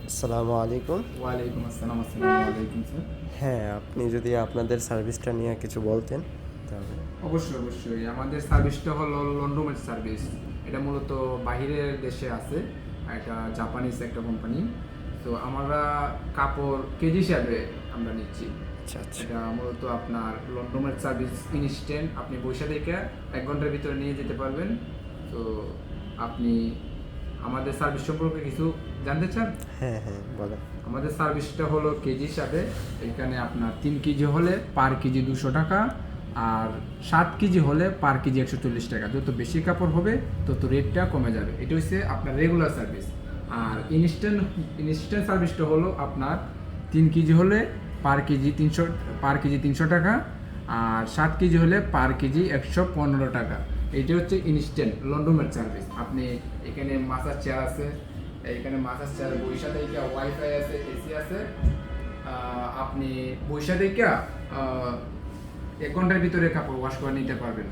আসসালামু আলাইকুম। ওয়ালাইকুম আসসালাম। আসসালামু আলাইকুম স্যার। হ্যাঁ, আপনি যদি আপনাদের সার্ভিসটা নিয়ে কিছু বলতেন তাহলে। অবশ্যই অবশ্যই আমাদের সার্ভিসটা হলো লন্ড্রোমেট সার্ভিস। এটা মূলত বাহিরের দেশে আছে, এটা জাপানিজ একটা কোম্পানি। তো আমরা কাপড় কেজি হিসাবে আমরা নিচ্ছি। আচ্ছা আচ্ছা। এটা মূলত আপনার লন্ড্রোমেট সার্ভিস ইনস্ট্যান্ট, আপনি বৈশা থেকে 1 ঘন্টার ভিতরে নিয়ে যেতে পারবেন। তো আপনি আমাদের সার্ভিস সম্পর্কে কিছু জানতে চান? হ্যাঁ হ্যাঁ, বলেন। আমাদের সার্ভিসটা হলো কেজি হিসাবে। এখানে আপনার 3 কেজি হলে পার কেজি 200 টাকা, আর 7 কেজি হলে পার কেজি 140 টাকা। যত বেশি কাপড় হবে তত রেটটা কমে যাবে। এটা হচ্ছে আপনার রেগুলার সার্ভিস। আর ইনস্ট্যান্ট সার্ভিসটা হলো আপনার 3 কেজি হলে পার কেজি 300 টাকা, আর 7 কেজি হলে পার কেজি 115 টাকা। এইটা হচ্ছে ইনস্ট্যান্ট লন্ড্রোমেট সার্ভিস। আপনি এখানে মাসাজ চেয়ার আছে, এইখানে মাসাজ চেয়ার বৈশা থেকে ওয়াইফাই আছে, এসি আছে। আপনি বৈশা থেকে 1 ঘন্টার ভিতরে কাপড় ওয়াশ করে নিতে পারবেন।